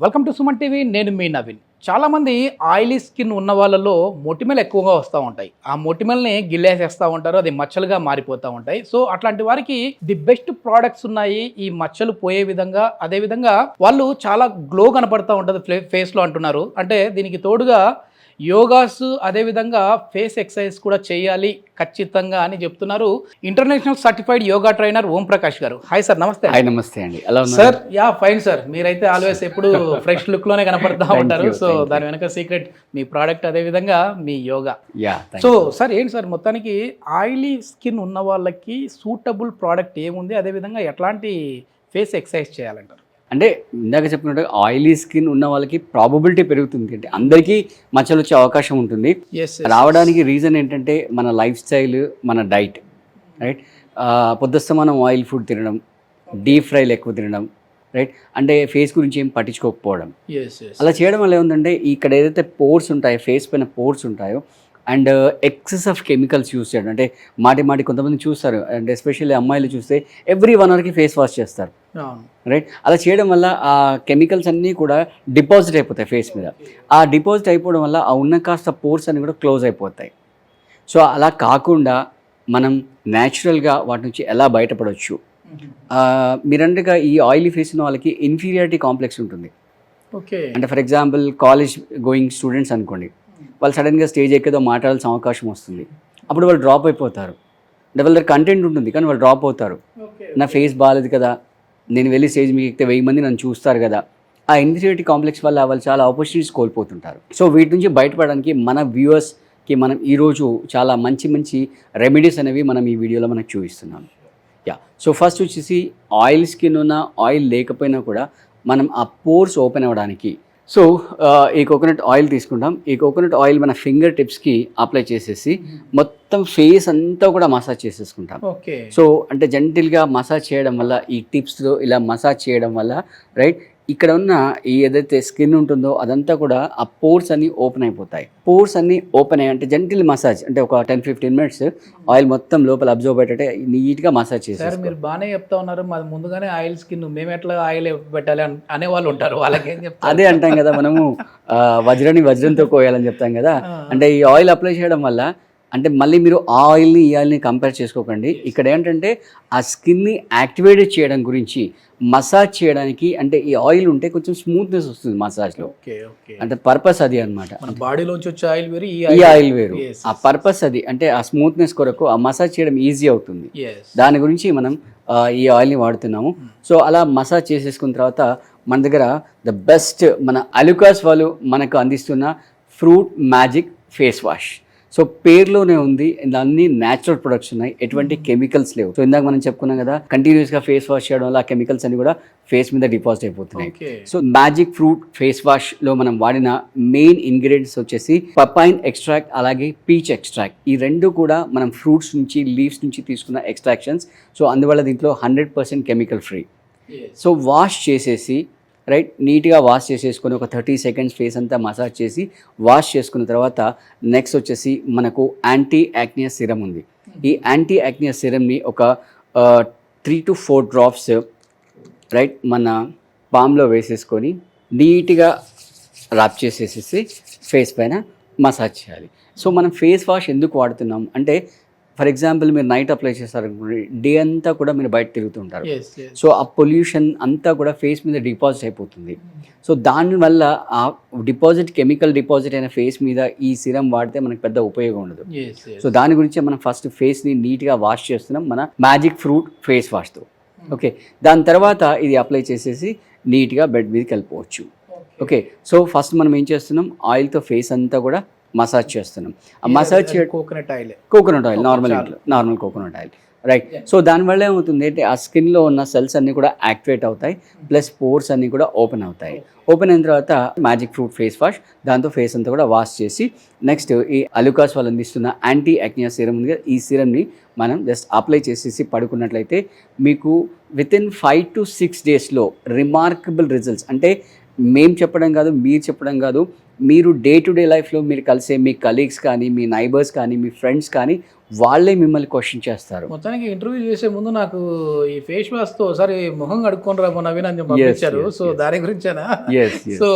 Welcome to Suman TV. నేను మీ నవీన్. చాలామంది oily skin ఉన్న వాళ్ళలో మొటిమలు ఎక్కువగా వస్తూ ఉంటాయి. ఆ మొటిమల్ని గిల్లేసేస్తూ ఉంటారు, అది మచ్చలుగా మారిపోతూ ఉంటాయి. సో అట్లాంటి వారికి ది బెస్ట్ ప్రోడక్ట్స్ ఉన్నాయి ఈ మచ్చలు పోయే విధంగా. అదేవిధంగా వాళ్ళు చాలా గ్లో కనపడుతూ ఉంటుంది ఫేస్లో అంటున్నారు. అంటే దీనికి తోడుగా యోగాస్, అదేవిధంగా ఫేస్ ఎక్సర్సైజ్ కూడా చేయాలి ఖచ్చితంగా అని చెప్తున్నారు international certified yoga trainer Om Prakash గారు. హాయ్ సార్, నమస్తే. హాయ్, నమస్తే అండి. ఎలా ఉన్నారు సార్? Yeah fine sir. మీరైతే ఆల్వేస్ ఎప్పుడు ఫ్రెష్ లుక్ లోనే కనపడతా ఉంటారు. సో దాని వెనక సీక్రెట్ మీ ప్రోడక్ట్, అదేవిధంగా మీ యోగా. సో సార్ ఏంటి సార్, మొత్తానికి ఆయిలీ స్కిన్ ఉన్న వాళ్ళకి సూటబుల్ ప్రోడక్ట్ ఏముంది, అదేవిధంగా ఎట్లాంటి ఫేస్ ఎక్సర్సైజ్ చేయాలంటారు? అంటే ఇందాక చెప్పినట్టు ఆయిలీ స్కిన్ ఉన్న వాళ్ళకి ప్రాబబిలిటీ పెరుగుతుంది, అంటే అందరికీ మచ్చలు వచ్చే అవకాశం ఉంటుంది. రావడానికి రీజన్ ఏంటంటే మన లైఫ్ స్టైల్, మన డైట్. రైట్, పొద్దుస్తమానం ఆయిల్ ఫుడ్ తినడం, డీప్ ఫ్రైలు ఎక్కువ తినడం, రైట్, అంటే ఫేస్ గురించి ఏం పట్టించుకోకపోవడం. అలా చేయడం వల్ల ఏముందంటే ఇక్కడ ఏదైతే పోర్స్ ఉంటాయో, ఫేస్ పైన పోర్స్ ఉంటాయో, and excess of chemicals use చేయడం. అంటే మాటి కొంతమంది చూస్తారు, అండ్ ఎస్పెషల్లీ అమ్మాయిలు చూస్తే ఎవ్రీ 1 అవర్కి ఫేస్ వాష్ చేస్తారు. రైట్, అలా చేయడం వల్ల ఆ కెమికల్స్ అన్నీ కూడా డిపాజిట్ అయిపోతాయి ఫేస్ మీద. ఆ డిపాజిట్ అయిపోవడం వల్ల ఆ ఉన్న కాస్త పోర్స్ అన్నీ కూడా క్లోజ్ అయిపోతాయి. సో అలా కాకుండా మనం న్యాచురల్గా వాటి నుంచి ఎలా బయటపడవచ్చు? మీరంటగా ఈ ఆయిలీ ఫేస్ ఉన్న వాళ్ళకి ఇన్ఫీరియారిటీ కాంప్లెక్స్ ఉంటుంది. ఓకే, అంటే for example college going students అనుకోండి, వాళ్ళు సడన్గా స్టేజ్ ఎక్కేదో మాట్లాడాల్సిన అవకాశం వస్తుంది. అప్పుడు వాళ్ళు డ్రాప్ అయిపోతారు. అంటే వాళ్ళ దగ్గర కంటెంట్ ఉంటుంది కానీ వాళ్ళు డ్రాప్ అవుతారు. నా ఫేస్ బాగాలేదు కదా, నేను వెళ్ళి స్టేజ్ మీకు ఎక్కితే 1000 మంది నన్ను చూస్తారు కదా. ఆ ఇన్ఫీరియారిటీ కాంప్లెక్స్ వల్ల వాళ్ళు చాలా ఆపర్చునిటీస్ కోల్పోతుంటారు. సో వీటి నుంచి బయటపడడానికి మన వ్యూవర్స్కి మనం ఈరోజు చాలా మంచి రెమెడీస్ అనేవి మనం ఈ వీడియోలో మనకు చూపిస్తున్నాం. యా, సో ఫస్ట్ వచ్చేసి ఆయిల్ స్కిన్ ఉన్న, ఆయిల్ లేకపోయినా కూడా మనం ఆ పోర్స్ ఓపెన్ అవ్వడానికి సో ఈ కోకోనట్ ఆయిల్ తీసుకుంటాం. ఈ కోకోనట్ ఆయిల్ మన ఫింగర్ టిప్స్కి అప్లై చేసేసి మొత్తం ఫేస్ అంతా కూడా మసాజ్ చేసేసుకుంటాం. సో అంటే జెంటిల్గా మసాజ్ చేయడం వల్ల, ఈ టిప్స్తో ఇలా మసాజ్ చేయడం వల్ల, రైట్, ఇక్కడ ఉన్న ఈ ఏదైతే స్కిన్ ఉంటుందో అదంతా కూడా ఆ పోర్స్ అన్నీ ఓపెన్ అయిపోతాయి. పోర్స్ అన్నీ ఓపెన్ అయ్యి అంటే జెంటిల్ మసాజ్, అంటే ఒక 10-15 మినిట్స్ ఆయిల్ మొత్తం లోపల అబ్జర్వ్ అయ్యేటట్టే నీట్గా మసాజ్ చేస్తారు. మీరు బాగానే చెప్తా ఉన్నారు, మాది ముందుగానే ఆయిల్ స్కిన్, మేము ఎట్లా ఆయిల్ పెట్టాలి అనే వాళ్ళు ఉంటారు. వాళ్ళకి ఏం చెప్తారు? అదే అంటాం కదా మనము, వజ్రంతో కోయాలని చెప్తాం కదా. అంటే ఈ ఆయిల్ అప్లై చేయడం వల్ల, అంటే మళ్ళీ మీరు ఆ ఆయిల్ని ఈ ఆయిల్ని కంపేర్ చేసుకోకండి. ఇక్కడ ఏంటంటే ఆ స్కిన్ని యాక్టివేట్ చేయడం గురించి, మసాజ్ చేయడానికి, అంటే ఈ ఆయిల్ ఉంటే కొంచెం స్మూత్నెస్ వస్తుంది మసాజ్లో. అంటే పర్పస్ అది అనమాట. బాడీలోంచి వచ్చే ఆయిల్ వేరు, ఈ ఆయిల్ వేరు. ఆ పర్పస్ అది, అంటే ఆ స్మూత్నెస్ కొరకు ఆ మసాజ్ చేయడం ఈజీ అవుతుంది. దాని గురించి మనం ఈ ఆయిల్ని వాడుతున్నాము. సో అలా మసాజ్ చేసేసుకున్న తర్వాత మన దగ్గర ద బెస్ట్ మన అలుకాస్ వాళ్ళు మనకు అందిస్తున్న fruit magic face wash. So పేరులోనే ఉంది, అన్ని న్యాచురల్ ప్రొడక్ట్స్ ఉన్నాయి, ఎటువంటి కెమికల్స్ లేవు. సో ఇందాక మనం చెప్పుకున్నాం కదా, కంటిన్యూస్గా ఫేస్ వాష్ చేయడం వల్ల ఆ కెమికల్స్ అన్ని కూడా ఫేస్ మీద డిపాజిట్ అయిపోతున్నాయి. సో మ్యాజిక్ ఫ్రూట్ ఫేస్ వాష్లో మనం వాడిన మెయిన్ ఇంగ్రీడియంట్స్ వచ్చేసి పపైన్ ఎక్స్ట్రాక్ట్, అలాగే పీచ్ ఎక్స్ట్రాక్ట్. ఈ రెండు కూడా మనం ఫ్రూట్స్ నుంచి, లీవ్స్ నుంచి తీసుకున్న ఎక్స్ట్రాక్షన్స్. సో అందువల్ల దీంట్లో 100% కెమికల్ ఫ్రీ. సో వాష్ చేసేసి, రైట్, నీట్గా వాష్ చేసేసుకొని ఒక 30 సెకండ్స్ ఫేస్ అంతా మసాజ్ చేసి వాష్ చేసుకున్న తర్వాత నెక్స్ట్ వచ్చేసి మనకు యాంటీ యాక్నియస్ సిరమ్ ఉంది. ఈ యాంటీ యాక్నియస్ సిరమ్ని ఒక 3 to 4 డ్రాప్స్ రైట్ మన పామ్లో వేసేసుకొని నీట్గా రాప్ చేసేసేసి ఫేస్ పైన మసాజ్ చేయాలి. సో మనం ఫేస్ వాష్ ఎందుకు వాడుతున్నాం అంటే, ఫర్ ఎగ్జాంపుల్ మీరు నైట్ అప్లై చేస్తారు, డే అంతా కూడా మీరు బయట తిరుగుతుంటారు. సో ఆ పొల్యూషన్ అంతా కూడా ఫేస్ మీద డిపాజిట్ అయిపోతుంది. సో దానివల్ల ఆ కెమికల్ డిపాజిట్ అయిన ఫేస్ మీద ఈ సిరం వాడితే మనకు పెద్ద ఉపయోగం ఉండదు. సో దాని గురించి మనం ఫస్ట్ ఫేస్ని నీట్గా వాష్ చేస్తున్నాం మన మ్యాజిక్ ఫ్రూట్ ఫేస్ వాష్తో. ఓకే, దాని తర్వాత ఇది అప్లై చేసేసి నీట్గా బెడ్ మీదకి వెళ్ళిపోవచ్చు. ఓకే, సో ఫస్ట్ మనం ఏం చేస్తున్నాం, ఆయిల్తో ఫేస్ అంతా కూడా మసాజ్ చేస్తున్నాం. ఆ massage coconut oil normal coconut oil, right. So దానివల్ల ఏమవుతుంది అంటే ఆ స్కిన్లో ఉన్న సెల్స్ అన్నీ కూడా యాక్టివేట్ అవుతాయి, ప్లస్ పోర్స్ అన్నీ కూడా ఓపెన్ అవుతాయి. ఓపెన్ అయిన తర్వాత మ్యాజిక్ ఫ్రూట్ ఫేస్ వాష్, దాంతో ఫేస్ అంతా కూడా వాష్ చేసి నెక్స్ట్ ఈ అలుకాస్ వాళ్ళు అందిస్తున్న యాంటీ యాక్నియస్ సిరమ్ ఉంది. ఈ సిరమ్ని మనం జస్ట్ అప్లై చేసేసి పడుకున్నట్లయితే మీకు వితిన్ 5 to 6 డేస్లో రిమార్కబుల్ రిజల్ట్స్, అంటే మేము చెప్పడం కాదు, మీరు చెప్పడం కాదు, మీరు డే టు డే లైఫ్లో మీరు కలిసే మీ కలీగ్స్ కానీ, మీ నైబర్స్ కానీ, మీ ఫ్రెండ్స్ కానీ వాళ్ళే మిమ్మల్ని క్వశ్చన్ చేస్తారు. మొత్తానికి ఇంటర్వ్యూ చేసే ముందు నాకు ఈ ఫేస్ వాష్ తో ఒకసారి మొహం కడుక్కొని రా నవీన్ అని పంపించారు. సో దాని గురించేనా? సో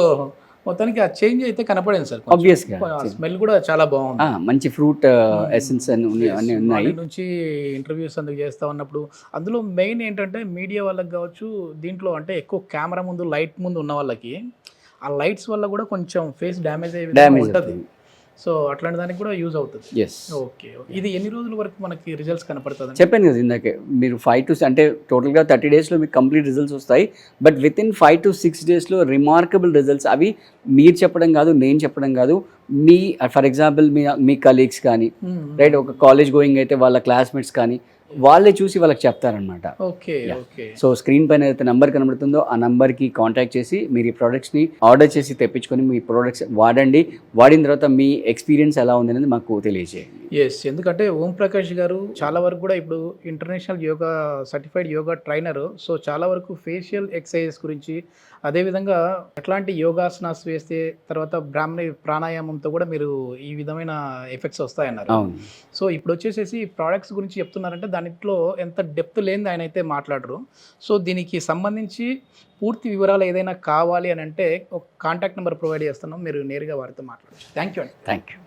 మొత్తానికి ఆ చేంజ్ అయితే కనపడింది సార్. ఆబ్వియస్గా స్మెల్ కూడా చాలా బాగుంది. మంచి ఫ్రూట్ ఎసెన్స్ అన్ని ఉన్నాయి. నుంచి ఇంటర్వ్యూస్ అందుకు చేస్తా ఉన్నప్పుడు అందులో మెయిన్ ఏంటంటే మీడియా వాళ్ళకి కావచ్చు, దీంట్లో అంటే ఎక్కువ కెమెరా ముందు లైట్ ముందు ఉన్న వాళ్ళకి ఆ లైట్స్ వల్ల కూడా కొంచెం ఫేస్ డ్యామేజ్ అయ్యే ఉంటుంది. సో అట్లాంటి దానికి కూడా యూజ్ అవుతుంది. ఓకే, ఇది ఎన్ని రోజుల వరకు మనకి రిజల్ట్స్ కనపడుతుంది? చెప్పాను కదా ఇందాకే, మీరు 5 to అంటే టోటల్గా 30 daysలో మీకు కంప్లీట్ రిజల్ట్స్ వస్తాయి. బట్ విత్ ఇన్ 5 to 6 daysలో రిమార్కబుల్ రిజల్ట్స్. అవి మీరు చెప్పడం కాదు, నేను చెప్పడం కాదు, మీ ఫర్ ఎగ్జాంపుల్ మీ కలీగ్స్ కానీ, రైట్, ఒక కాలేజ్ గోయింగ్ అయితే వాళ్ళ క్లాస్మేట్స్ కానీ వాళ్ళే చూసి వాళ్ళకి చెప్తారనమాట. Okay okay. సో స్క్రీన్ పైన ఏదైతే నెంబర్ కనబడుతుందో ఆ నెంబర్కి కాంటాక్ట్ చేసి మీరు ఈ ప్రోడక్ట్స్ని ఆర్డర్ చేసి తెప్పించుకొని మీ ప్రోడక్ట్స్ వాడండి. వాడిన తర్వాత మీ ఎక్స్పీరియన్స్ ఎలా ఉంది అనేది మాకు తెలియజేయండి. ఎస్, ఎందుకంటే ఓం ప్రకాష్ గారు చాలా వరకు కూడా ఇప్పుడు international yoga certified yoga trainer. So చాలా వరకు ఫేషియల్ ఎక్సర్సైజెస్ గురించి, అదేవిధంగా ఎట్లాంటి యోగాసనాస్ వేస్తే తర్వాత బ్రాహ్మణి ప్రాణాయామంతో కూడా మీరు ఈ విధమైన ఎఫెక్ట్స్ వస్తాయన్నారు. సో ఇప్పుడు వచ్చేసేసి ప్రోడక్ట్స్ గురించి చెప్తున్నారంటే దాంట్లో ఎంత డెప్త్ లేనిది ఆయన అయితే మాట్లాడరు. సో దీనికి సంబంధించి పూర్తి వివరాలు ఏదైనా కావాలి అని అంటే ఒక కాంటాక్ట్ నెంబర్ ప్రొవైడ్ చేస్తున్నాం, మీరు నేరుగా వారితో మాట్లాడచ్చు. థ్యాంక్ యూ అండి. Thank you.